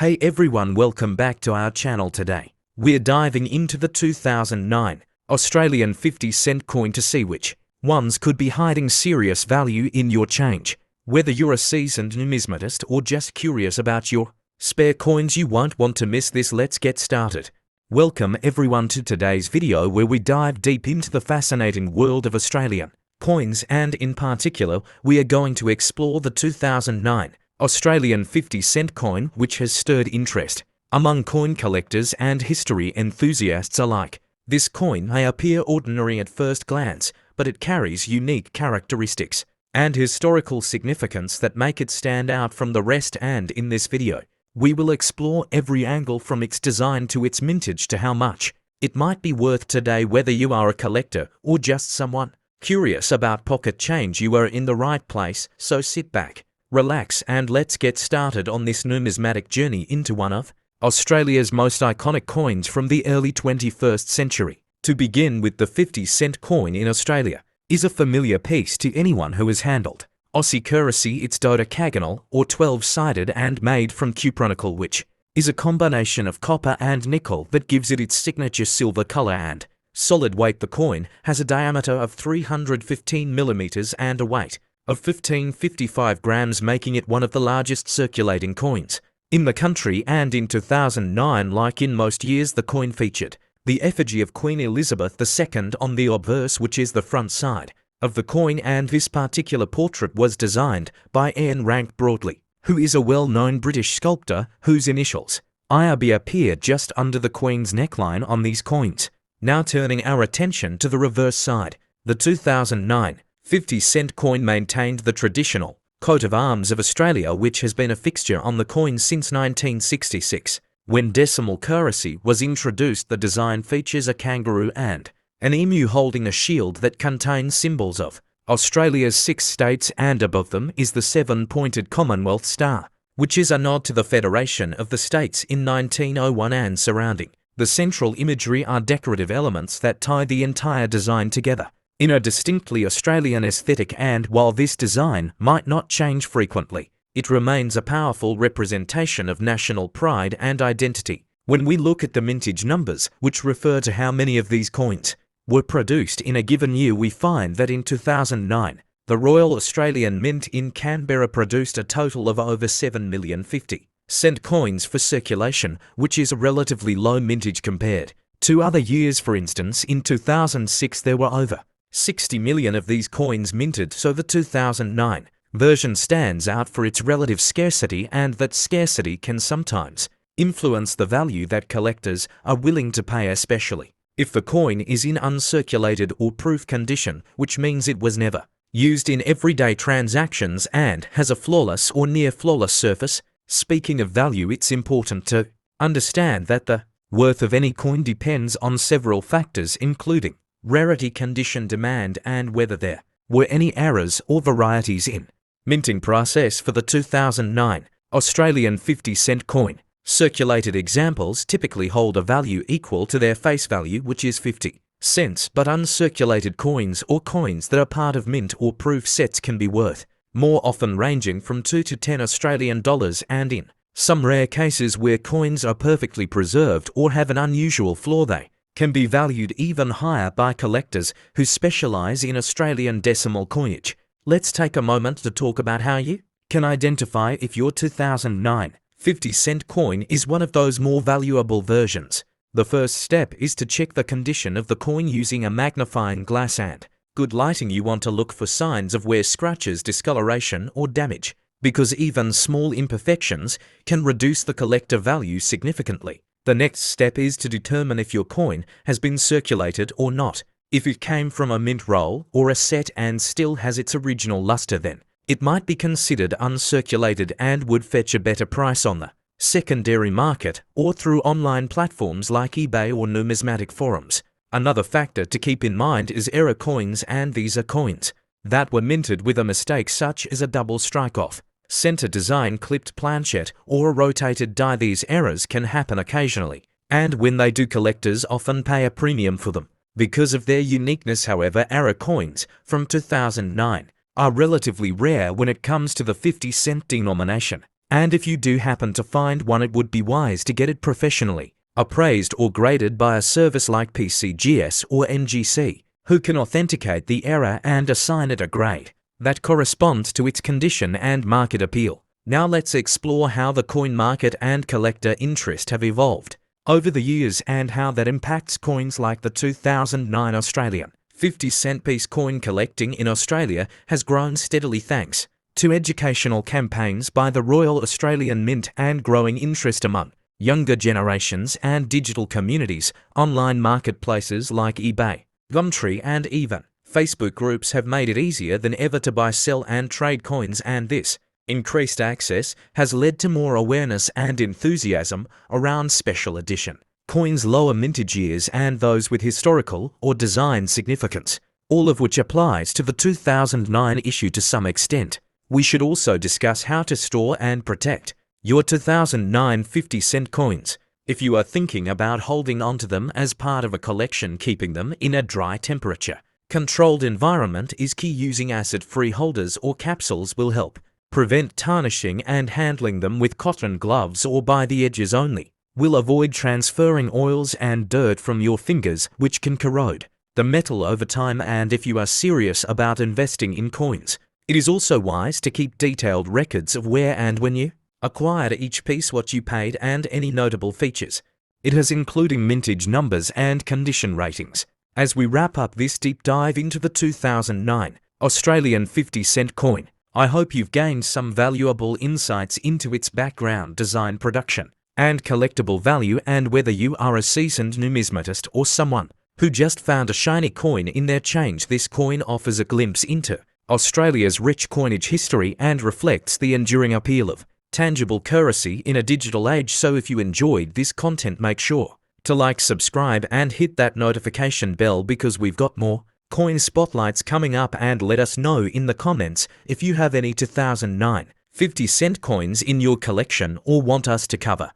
Hey everyone, welcome back to our channel today. We're diving into the 2009 Australian 50-cent coin to see which ones could be hiding serious value in your change. Whether you're a seasoned numismatist or just curious about your spare coins, you won't want to miss this. Let's get started. Welcome everyone to today's video where we dive deep into the fascinating world of Australian coins, and in particular, we are going to explore the 2009 Australian 50-cent coin, which has stirred interest among coin collectors and history enthusiasts alike. This coin may appear ordinary at first glance, but it carries unique characteristics and historical significance that make it stand out from the rest, and in this video, we will explore every angle from its design to its mintage to how much it might be worth today. Whether you are a collector or just someone curious about pocket change, you are in the right place, so sit back, relax, and let's get started on this numismatic journey into one of Australia's most iconic coins from the early 21st century. To begin with, the 50-cent coin in Australia is a familiar piece to anyone who has handled Aussie currency. It's dodecagonal or 12-sided and made from cupronickel, which is a combination of copper and nickel that gives it its signature silver color and solid weight. The coin has a diameter of 315 millimeters and a weight of 1555 grams, making it one of the largest circulating coins in the country. And in 2009, like in most years, the coin featured the effigy of Queen Elizabeth II on the obverse, which is the front side of the coin, and this particular portrait was designed by Ian Rank Broadley, who is a well-known British sculptor whose initials IRB appear just under the Queen's neckline on these coins. Now turning our attention to the reverse side, the 2009 50-cent coin maintained the traditional coat of arms of Australia, which has been a fixture on the coin since 1966. When decimal currency was introduced, the design features a kangaroo and an emu holding a shield that contains symbols of Australia's 6 states, and above them is the 7-pointed Commonwealth star, which is a nod to the Federation of the States in 1901, and surrounding the central imagery are decorative elements that tie the entire design together in a distinctly Australian aesthetic. And while this design might not change frequently, it remains a powerful representation of national pride and identity. When we look at the mintage numbers, which refer to how many of these coins were produced in a given year, we find that in 2009, the Royal Australian Mint in Canberra produced a total of over 7 million 50-cent coins for circulation, which is a relatively low mintage compared to other years. For instance, in 2006 there were over 60 million of these coins minted, so the 2009 version stands out for its relative scarcity, and that scarcity can sometimes influence the value that collectors are willing to pay, especially if the coin is in uncirculated or proof condition, which means it was never used in everyday transactions and has a flawless or near flawless surface. Speaking of value, it's important to understand that the worth of any coin depends on several factors, including rarity, condition, demand, and whether there were any errors or varieties in minting process. For the 2009 Australian 50-cent coin, circulated examples typically hold a value equal to their face value, which is 50 cents, but uncirculated coins or coins that are part of mint or proof sets can be worth more, often ranging from 2 to 10 Australian dollars, and in some rare cases where coins are perfectly preserved or have an unusual flaw, they can be valued even higher by collectors who specialize in Australian decimal coinage. Let's take a moment to talk about how you can identify if your 2009 50-cent coin is one of those more valuable versions. The first step is to check the condition of the coin using a magnifying glass and good lighting. You want to look for signs of wear, scratches, discoloration, or damage, because even small imperfections can reduce the collector value significantly. The next step is to determine if your coin has been circulated or not. If it came from a mint roll or a set and still has its original luster, then it might be considered uncirculated and would fetch a better price on the secondary market or through online platforms like eBay or numismatic forums. Another factor to keep in mind is error coins, and these are coins that were minted with a mistake, such as a double strike-off center design, clipped planchet, or a rotated die. These errors can happen occasionally, and when they do, collectors often pay a premium for them because of their uniqueness. However, error coins from 2009 are relatively rare when it comes to the 50-cent denomination, And if you do happen to find one, it would be wise to get it professionally appraised or graded by a service like PCGS or NGC, who can authenticate the error and assign it a grade that corresponds to its condition and market appeal. Now let's explore how the coin market and collector interest have evolved over the years and how that impacts coins like the 2009 Australian 50-cent piece. Coin collecting in Australia has grown steadily thanks to educational campaigns by the Royal Australian Mint and growing interest among younger generations and digital communities. Online marketplaces like eBay, Gumtree and even Facebook groups have made it easier than ever to buy, sell and trade coins, and this increased access has led to more awareness and enthusiasm around special edition coins, lower mintage years and those with historical or design significance, all of which applies to the 2009 issue to some extent. We should also discuss how to store and protect your 2009 50-cent coins. If you are thinking about holding onto them as part of a collection, keeping them in a dry temperature controlled environment is key. Using acid-free holders or capsules will help prevent tarnishing, and handling them with cotton gloves or by the edges only will avoid transferring oils and dirt from your fingers, which can corrode the metal over time. And if you are serious about investing in coins, it is also wise to keep detailed records of where and when you acquired each piece, what you paid, and any notable features it has, including mintage numbers and condition ratings. As we wrap up this deep dive into the 2009 Australian 50-cent coin, I hope you've gained some valuable insights into its background, design, production, and collectible value. And whether you are a seasoned numismatist or someone who just found a shiny coin in their change, this coin offers a glimpse into Australia's rich coinage history and reflects the enduring appeal of tangible currency in a digital age. So if you enjoyed this content, make sure to like, subscribe and hit that notification bell, because we've got more coin spotlights coming up. And let us know in the comments if you have any 2009 50-cent coins in your collection or want us to cover